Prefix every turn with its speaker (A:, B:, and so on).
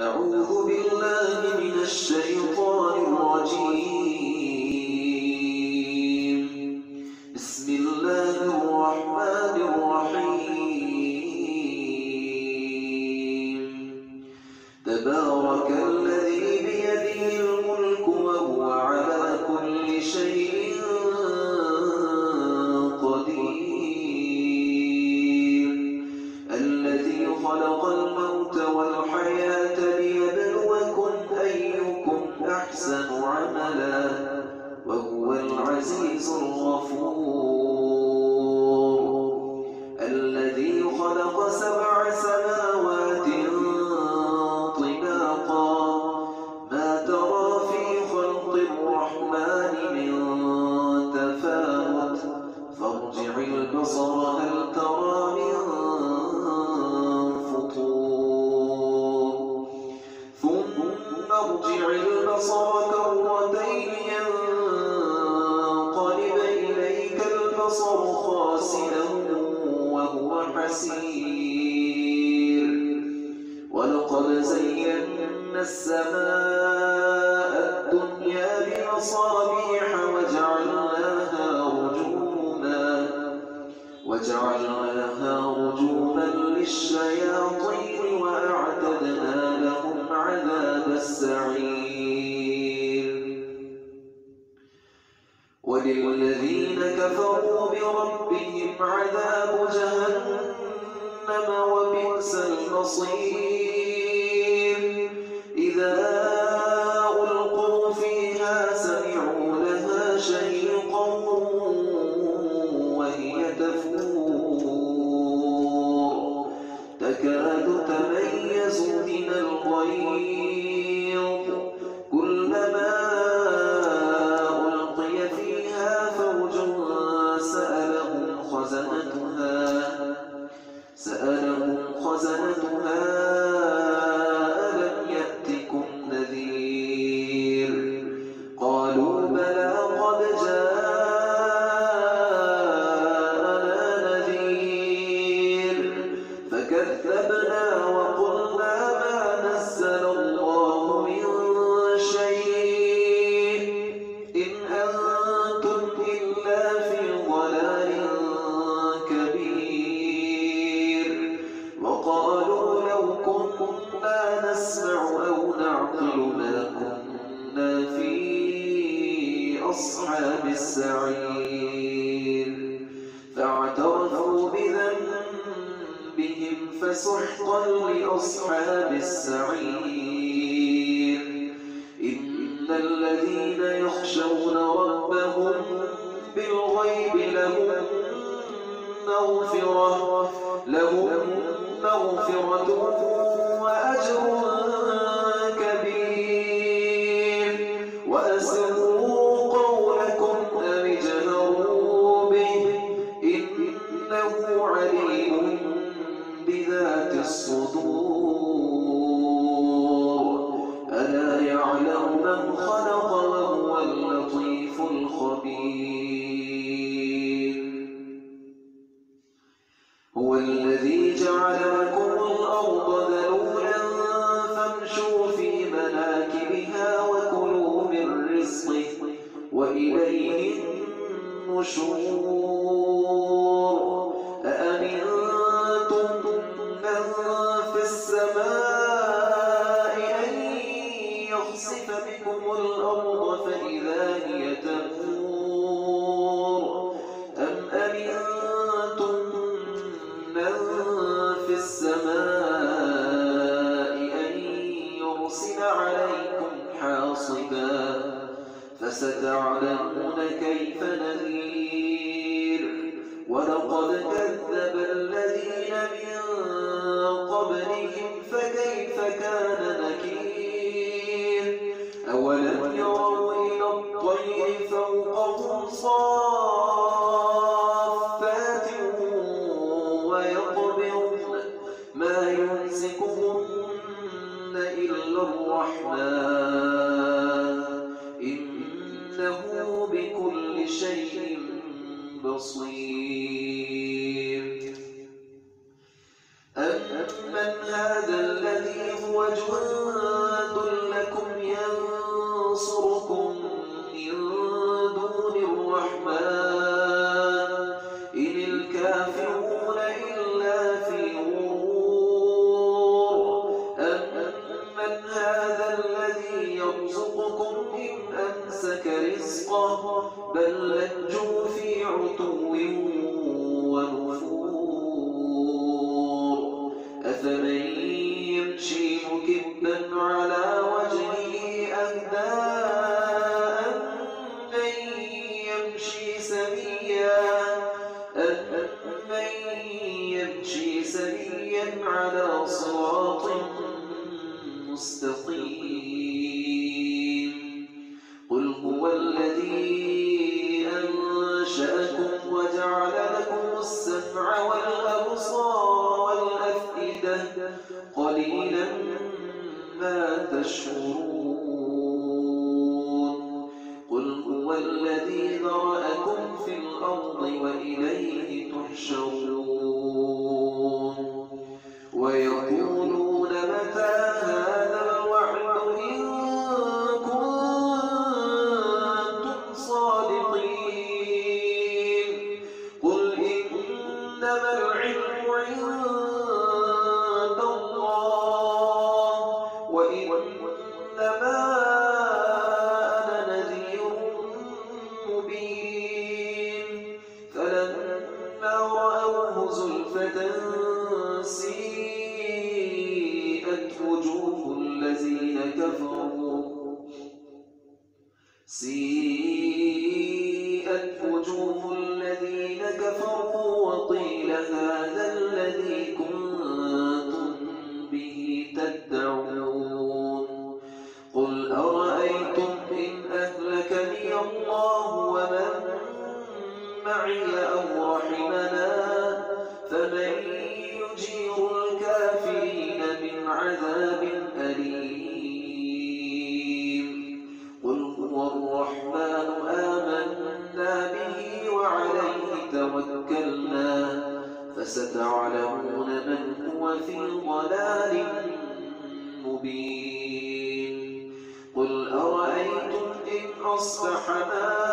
A: أعوذ بالله من الشيطان الرجيم. بسم الله الرحمن الرحيم. تبارك الذي بيده الملك وهو على كل شيء قدير. الذي خلق الموت والحياة ليبلوكم أيكم أحسن عملا وهو العزيز الغفور. الذي خلق 7 سماوات طباقا ما ترى في خلق الرحمن من تفاوت فارجع البصر هل ترى من فطور ثم ارجع البصر كرتين ينقلب إليك البصر خاسئا وهو حسير. ولقد زينا السماء الدنيا بمصابيح وجعلناها رجوما للشياطين وأعتدنا لهم عذاب السعير. وللذين كفروا بربهم عذاب جهنم وبئس المصير. إذا ألقوا فيها سمعوا لها شهيقا وهي تفور تكاد تميز من الغيظ كلما ألقي فيها فوج سألهم خزنتها ألم يأتكم نذير؟ قالوا بلى قد جاءنا نذير فكذبنا وقلنا ما نزل الله من شيء إن أنتم إلا في ضلال كبير. وقالوا لو كنا نسمع أو نعقل ما كنا في أصحاب السعير. فاعترفوا بذنبهم فسحقا لأصحاب السعير. إن الذين يخشون ربهم بالغيب لهم مغفرة وأجر كبير. وأسروا قولكم أو اجهروا به إنه عليم بذات الصدور. ألا يعلم من خلق وهو اللطيف الخبير. هو الذي جعل لكم الأرض ذلولا فامشوا في مناكبها وكلوا من رزقه وإليه النشور. أأمنتم من في السماء أن يخسف بكم الأرض فإذا هي تمور أم أمنتم من في السماء أن يرسل عليكم حاصبا فستعلمون كيف نذير. ولقد كذب الذين من قبلهم فكيف كان نكير. أولم يروا إلى الطير فوقهم صافات ويقبضن ما يمسكهن إلا الرحمن إنه بكل شيء بصير. أمن هذا الذي هو جند عتو ونفور أفمن يمشي مكبا على وجهه أهدى أمن يمشي سويا على صراط مستقيم قل هو الذي أنشأكم وجعل لكم السمع والأبصار والأفئدة قليلا ما تشكرون قل هو الذي ذرأكم في الأرض وإليه تحشرون ويقولون متى هذا الوعد إن كنتم صادقين قل إنما العلم عند الله وإنما أنا نذير مبين فلما رأوه زلفة سيئت وجوه الذين كفروا وقيل هذا الذي كنتم به تدعون قل أرأيتم إن أهلكني الله ومن معي أو رحمنا فمن يجير الكافرين من عذاب أليم قل هو الرحمن آمنا به وعليه توكلنا فستعلمون من هو في ضلال مبين قل أرأيتم إن أصبح ماؤكم